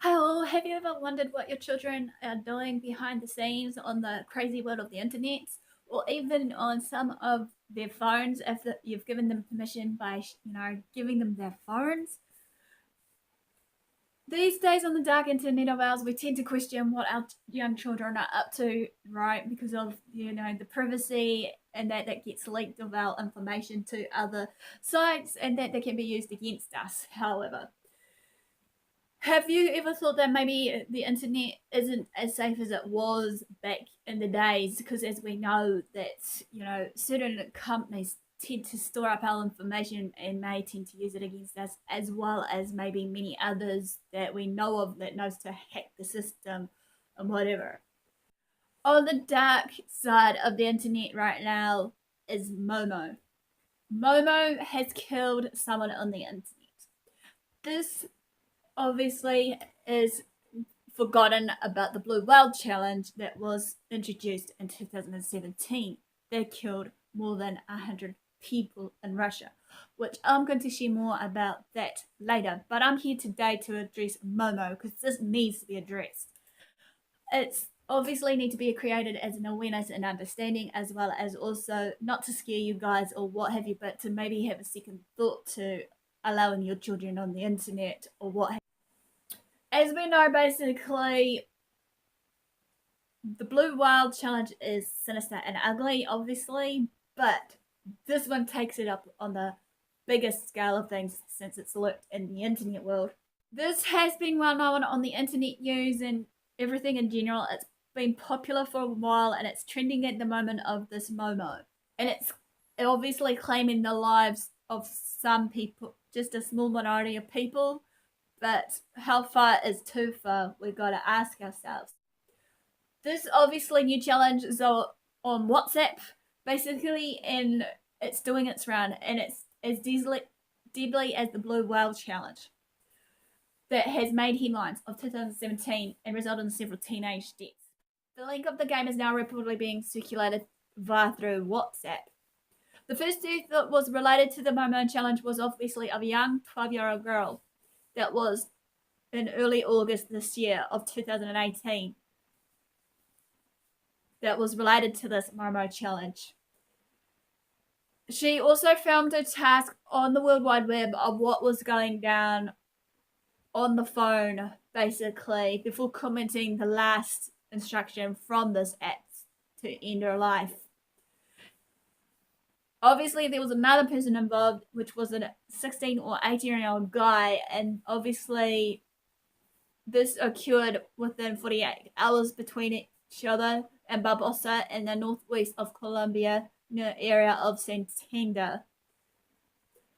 Hi all, have you ever wondered what your children are doing behind the scenes on the crazy world of the internet? Or even on some of their phones if you've given them permission by, giving them their phones? These days on the dark internet of ours, we tend to question what our young children are up to, right? Because of, the privacy and that gets leaked of our information to other sites and that can be used against us, however. Have you ever thought that maybe the internet isn't as safe as it was back in the days? Because as we know that, certain companies tend to store up our information and may tend to use it against us, as well as maybe many others that we know of that knows to hack the system and whatever. On the dark side of the internet right now is Momo. Momo has killed someone on the internet. This obviously is forgotten about the Blue Whale Challenge that was introduced in 2017. They killed more than 100 people in Russia, which I'm going to share more about that later. But I'm here today to address Momo because this needs to be addressed. It's obviously need to be created as an awareness and understanding, as well as also not to scare you guys or what have you, but to maybe have a second thought to allowing your children on the internet or what. As we know, basically, the Blue Whale Challenge is sinister and ugly, obviously, but this one takes it up on the biggest scale of things since it's lurked in the internet world. This has been well known on the internet news and everything in general. It's been popular for a while and it's trending at the moment of this Momo. And it's obviously claiming the lives of some people, just a small minority of people. But how far is too far? We gotta ask ourselves. This obviously new challenge is on WhatsApp, basically, and it's doing its round, and it's as deadly as the Blue Whale Challenge that has made headlines of 2017 and resulted in several teenage deaths. The link of the game is now reportedly being circulated via through WhatsApp. The first death that was related to the Momo Challenge was obviously of a young 12-year-old girl that was in early August this year of 2018 that was related to this Momo Challenge. She also filmed a task on the World Wide Web of what was going down on the phone, basically, before commenting the last instruction from this app to end her life. Obviously, there was another person involved, which was a 16 or 18-year-old guy, and obviously, this occurred within 48 hours between each other and Barbosa in the northwest of Colombia, near the area of Santander.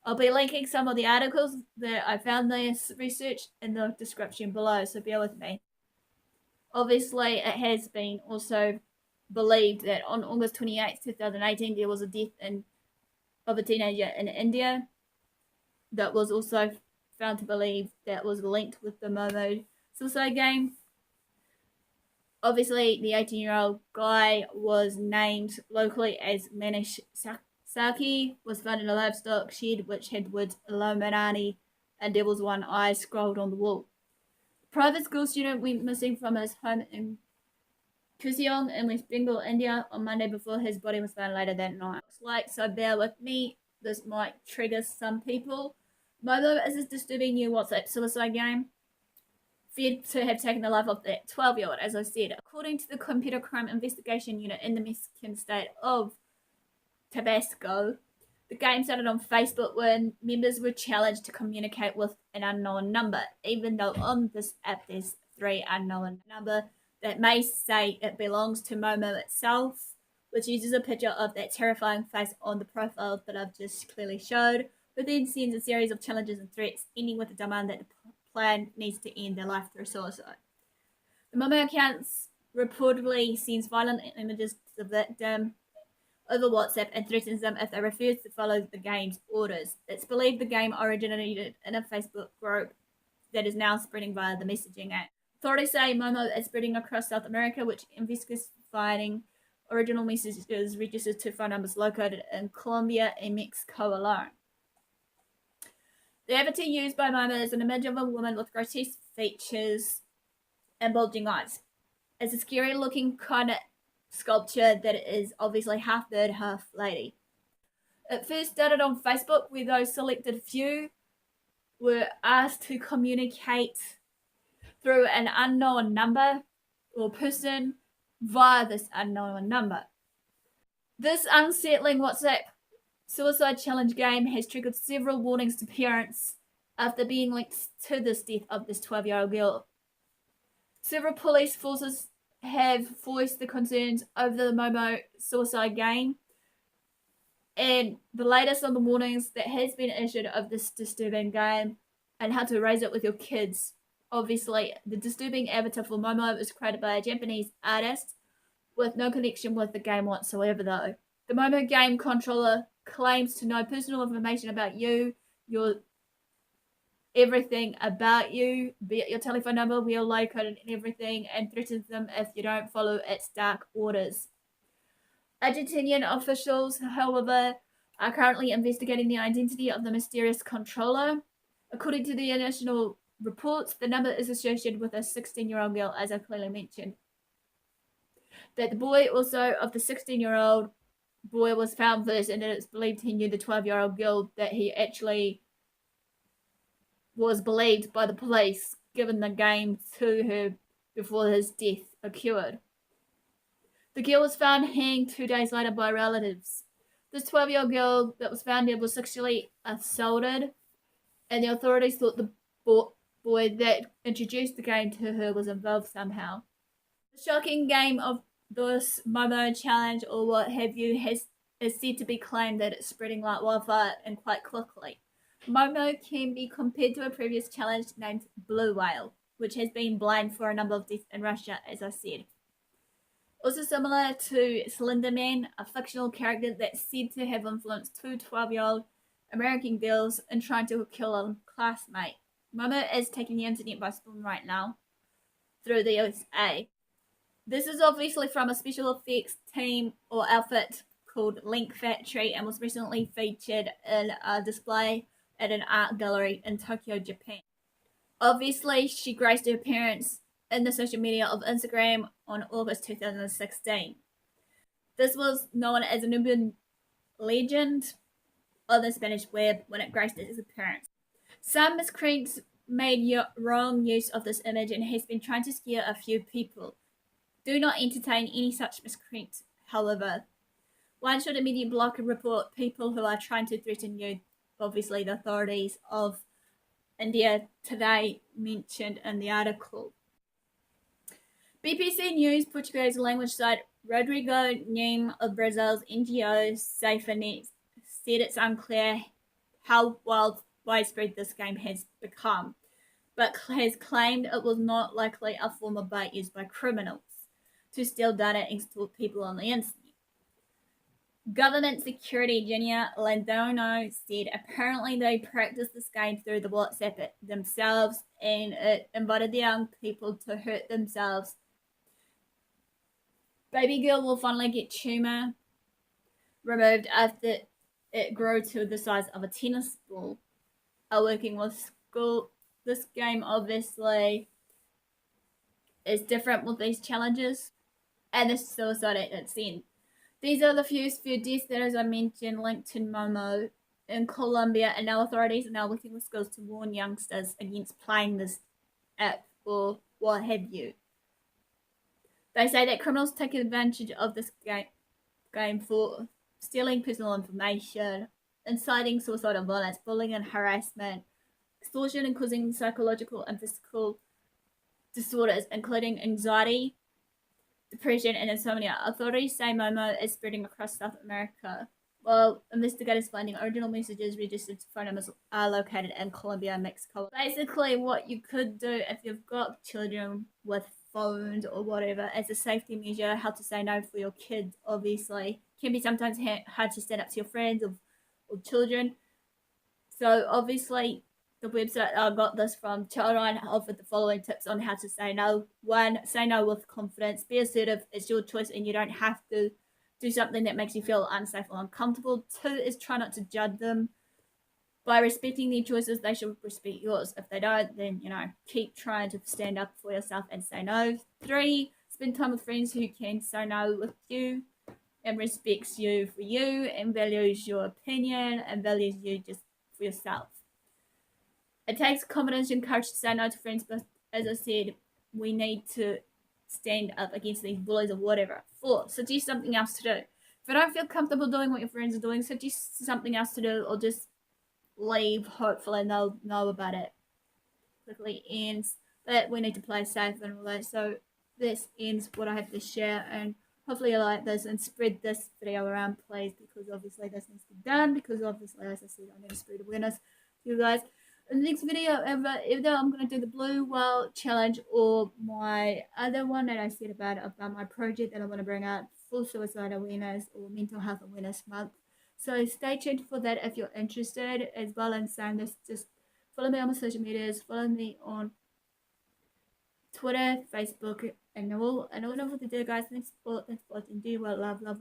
I'll be linking some of the articles that I found this research in the description below, so bear with me. Obviously, it has been also believed that on August 28, 2018, there was a death of a teenager in India that was also found to believe that was linked with the Momo suicide game. Obviously, the 18-year-old guy was named locally as Manish Saki, was found in a livestock shed which had words Illuminati and Devil's One Eye scrolled on the wall. A private school student went missing from his home in Kusiong in West Bengal, India on Monday before his body was found later that night. So bear with me, this might trigger some people. Momo is a disturbing new WhatsApp suicide game, feared to have taken the life of that 12-year-old, as I said. According to the Computer Crime Investigation Unit in the Mexican state of Tabasco, the game started on Facebook when members were challenged to communicate with an unknown number, even though on this app there's 3 unknown numbers that may say it belongs to Momo itself, which uses a picture of that terrifying face on the profile that I've just clearly showed, but then sends a series of challenges and threats, ending with a demand that the player needs to end their life through suicide. The Momo accounts reportedly sends violent images to the victim over WhatsApp and threatens them if they refuse to follow the game's orders. It's believed the game originated in a Facebook group that is now spreading via the messaging app. Authorities say Momo is spreading across South America, which investigates finding original messages registered to phone numbers located in Colombia and Mexico alone. The avatar used by Momo is an image of a woman with grotesque features, and bulging eyes. It's a scary looking kind of sculpture that is obviously half bird, half lady. It first started on Facebook, where those selected few were asked to communicate through an unknown number or person via this unknown number. This unsettling WhatsApp suicide challenge game has triggered several warnings to parents after being linked to this death of this 12-year-old girl. Several police forces have voiced the concerns over the Momo suicide game, and the latest on the warnings that has been issued of this disturbing game and how to raise it with your kids. Obviously, the disturbing avatar for Momo was created by a Japanese artist with no connection with the game whatsoever, though. The Momo game controller claims to know personal information about you, your everything about you, be it your telephone number, where you're located, and everything, and threatens them if you don't follow its dark orders. Argentinian officials, however, are currently investigating the identity of the mysterious controller. According to the initial reports, the number is associated with a 16-year-old girl, as I clearly mentioned. That the boy also of the 16-year-old boy was found first, and it's believed he knew the 12-year-old girl, that he actually was believed by the police, given the game to her before his death occurred. The girl was found hanged 2 days later by relatives. This 12-year-old girl that was found dead was sexually assaulted, and the authorities thought the boy that introduced the game to her was involved somehow. The shocking game of this Momo challenge, or what have you, is said to be claimed that it's spreading like wildfire and quite quickly. Momo can be compared to a previous challenge named Blue Whale, which has been blamed for a number of deaths in Russia, as I said. Also similar to Slender Man, a fictional character that's said to have influenced 2 12-year-old American girls in trying to kill a classmate. Momo is taking the internet by storm right now through the USA. This is obviously from a special effects team or outfit called Link Factory, and was recently featured in a display at an art gallery in Tokyo, Japan. Obviously, she graced her appearance in the social media of Instagram on August 2016. This was known as an urban legend on the Spanish web when it graced its appearance. Some miscreants made wrong use of this image and has been trying to scare a few people. Do not entertain any such miscreants, however. One should immediately block and report people who are trying to threaten you. Obviously, the authorities of India today mentioned in the article. BBC News Portuguese language site Rodrigo Neme of Brazil's NGO SaferNet said it's unclear how widespread this game has become, but has claimed it was not likely a form of bait used by criminals to steal data and extort people on the internet. Government security Genia Landano said apparently they practiced this game through the WhatsApp themselves, and it invited the young people to hurt themselves. Baby girl will finally get tumor removed after it grew to the size of a tennis ball. Are working with school. This game obviously is different with these challenges, and the suicide at its end. These are the few deaths that, as I mentioned, linked to Momo in Colombia, and now authorities are now working with schools to warn youngsters against playing this app or what have you. They say that criminals take advantage of this game for stealing personal information, inciting suicidal violence, bullying and harassment, extortion, and causing psychological and physical disorders, including anxiety, depression, and insomnia. Authorities say Momo is spreading across South America, while investigators finding original messages registered to phone numbers are located in Colombia and Mexico. Basically, what you could do if you've got children with phones or whatever, as a safety measure, how to say no for your kids, obviously. Can be sometimes hard to stand up to your friends or children. So obviously, the website I got this from, Childline, offered the following tips on how to say no. 1, say no with confidence. Be assertive. It's your choice and you don't have to do something that makes you feel unsafe or uncomfortable. 2 is try not to judge them by respecting their choices, they should respect yours. If they don't, then, keep trying to stand up for yourself and say no. 3, spend time with friends who can say no with you and respects you for you and values your opinion and values you just for yourself. It takes confidence and courage to say no to friends, but as I said, we need to stand up against these bullies or whatever. 4, suggest something else to do. If you don't feel comfortable doing what your friends are doing, suggest something else to do or just leave. Hopefully they'll know about it. Quickly ends, but we need to play safe and all that. So this ends what I have to share, and hopefully you like this and spread this video around, please, because obviously this needs to be done, because obviously, as I said, I need to spread awareness to you guys. In the next video, either I'm going to do the blue whale challenge or my other one that I said about my project that I want to bring out for suicide awareness or mental health awareness month. So stay tuned for that if you're interested. As well as saying this, just follow me on my social medias, follow me on Twitter, Facebook, and all. And I don't know what to do, guys. Thanks for watching. Do well, love, love.